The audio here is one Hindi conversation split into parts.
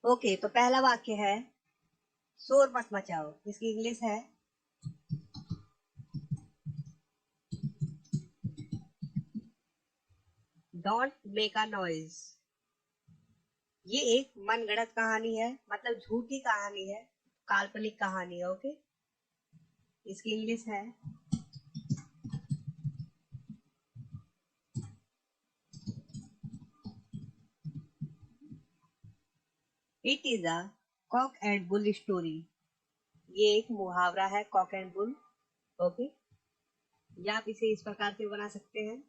ओके, तो पहला वाक्य है शोर मत मचाओ। इसकी इंग्लिश है डोंट मेक अ नॉइज। ये एक मनगढ़ंत कहानी है, मतलब झूठी कहानी है, काल्पनिक कहानी है। ओके, इसकी इंग्लिश है it is a cock and bull story. ये एक मुहावरा है, कॉक एंड बुल। ओके, या आप इसे इस प्रकार से बना सकते हैं,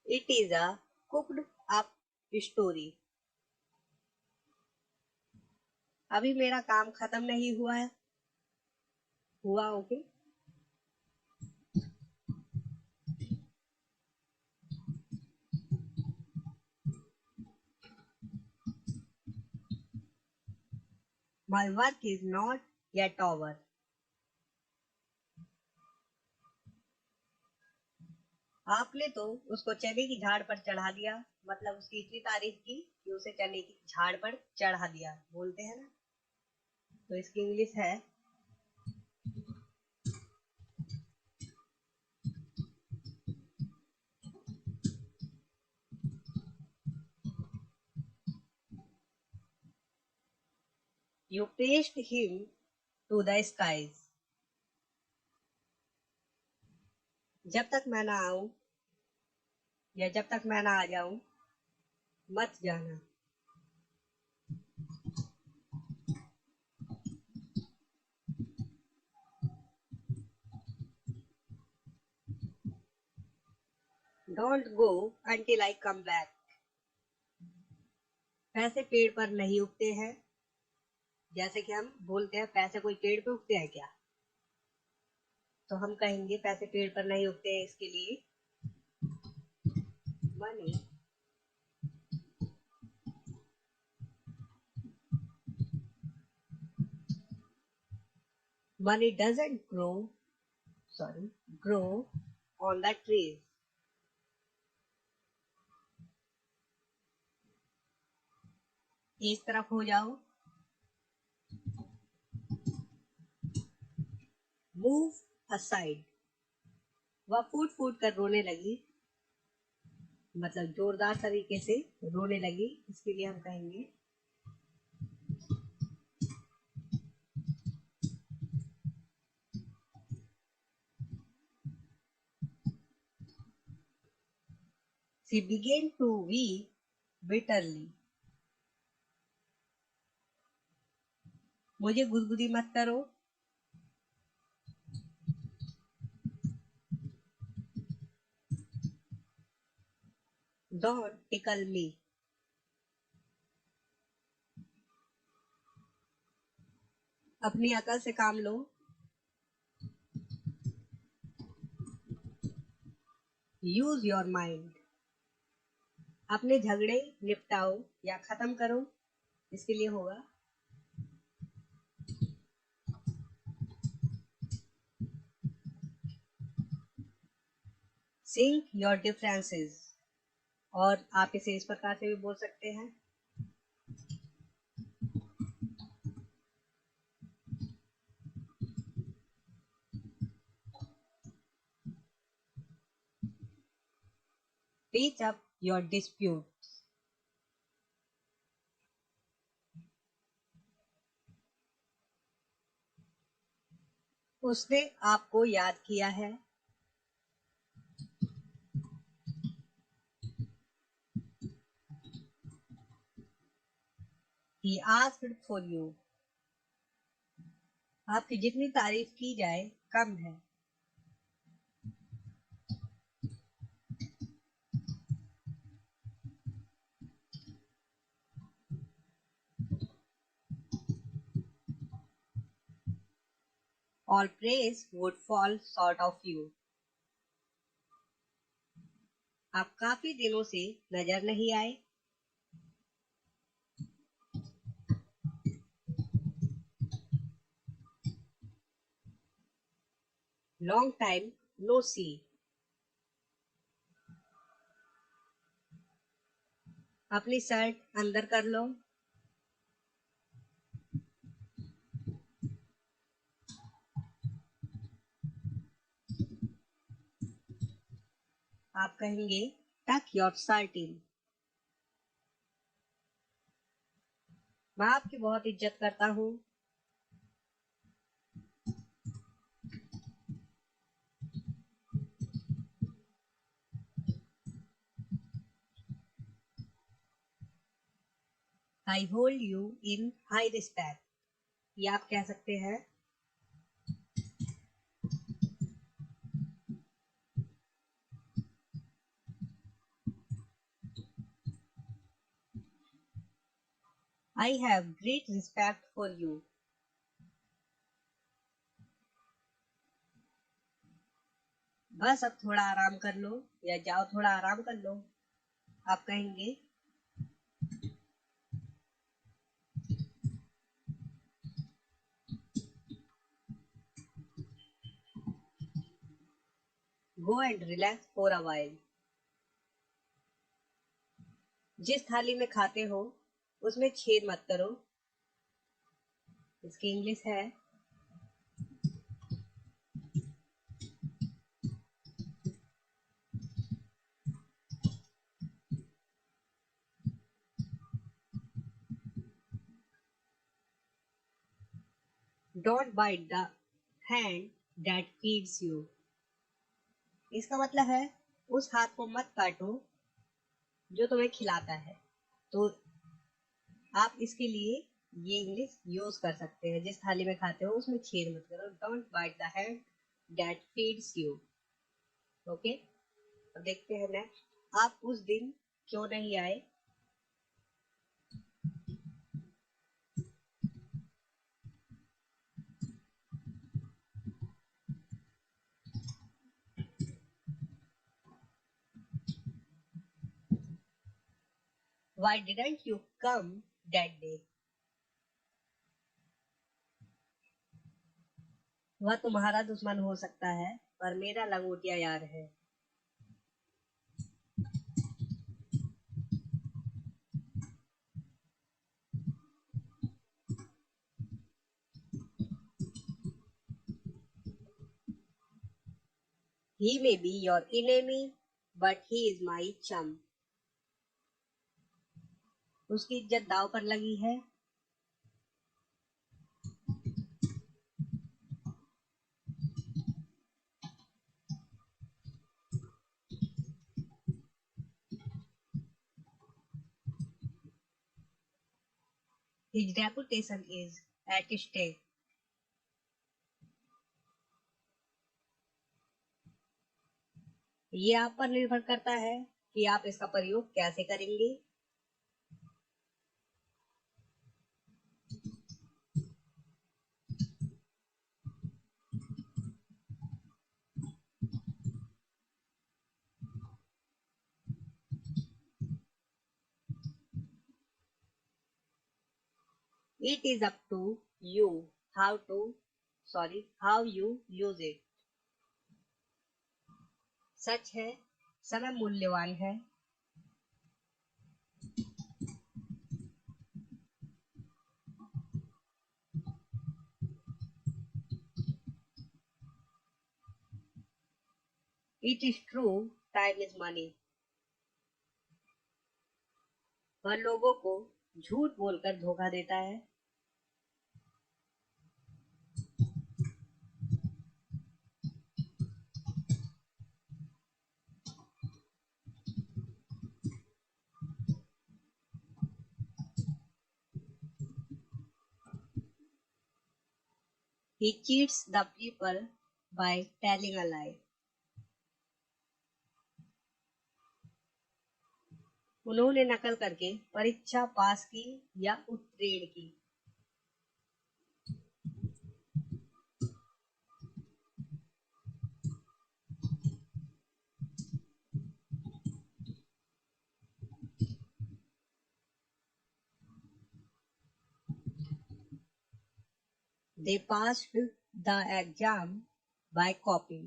it is a cooked up story. अभी मेरा काम खत्म नहीं हुआ है, हुआ। Okay, my work is not yet over. आपने तो उसको चने की झाड़ पर चढ़ा दिया, मतलब उसकी इतनी तारीफ की कि उसे चने की झाड़ पर चढ़ा दिया, बोलते हैं ना। तो इसकी इंग्लिश है you pressed him to the skies. जब तक मैं ना आऊं, या जब तक मैं ना आ जाऊं, मत जाना। Don't go until I come back. पैसे पेड़ पर नहीं उगते हैं। जैसे कि हम बोलते हैं पैसे कोई पेड़ पे उगते हैं क्या, तो हम कहेंगे पैसे पेड़ पर नहीं उगते हैं। इसके लिए money money doesn't grow on the trees. इस तरफ हो जाओ, मूव असाइड। वह फूट फूट कर रोने लगी, मतलब जोरदार तरीके से रोने लगी। इसके लिए हम कहेंगे she began to weep bitterly. मुझे गुदगुदी मत करो। Don't tickle me. अपनी अकल से काम लो। Use your mind. अपने झगड़े निपटाओ या खत्म करो। इसके लिए होगा सिंक योर डिफरेंसेस। और आप इसे इस प्रकार से भी बोल सकते हैं, टीच अप योर डिस्प्यूट। उसने आपको याद किया है। He asked for you. आपकी जितनी तारीफ की जाए कम है। All praise would fall short of you। आप काफी दिनों से नजर नहीं आए। लॉन्ग टाइम नो सी। अपनी शर्ट अंदर कर लो। आप कहेंगे टक योर शर्ट इन। मैं आपकी बहुत इज्जत करता हूँ। I hold you in high respect. ये आप कह सकते हैं। I have great respect for you. बस अब थोड़ा आराम कर लो, या जाओ थोड़ा आराम कर लो। आप कहेंगे go and relax for a while. जिस थाली में खाते हो उसमें छेद मत करो। इसकी इंग्लिश है don't bite the hand that feeds you. इसका मतलब है उस हाथ को मत काटो जो तुम्हें खिलाता है। तो आप इसके लिए ये इंग्लिश यूज कर सकते हैं। जिस थाली में खाते हो उसमें छेद मत करो। Don't bite the hand that feeds you. Okay, अब देखते हैं नेक्स्ट। आप उस दिन क्यों नहीं आए। Why didn't you come that day? वह तुम्हारा दुश्मन हो सकता है पर मेरा लंगोटिया यार है। He may be your enemy, but he is my chum. उसकी इज्जत दाव पर लगी है। His reputation is at stake. ये आप पर निर्भर करता है कि आप इसका प्रयोग कैसे करेंगे। It is up to you how you use it. सच है, समय मूल्यवान है। It is true, time is money. वह लोगों को झूठ बोलकर धोखा देता है। He cheats the people by telling a lie. उन्होंने नकल करके परीक्षा पास की या उत्तीर्ण की। They passed the exam by copying.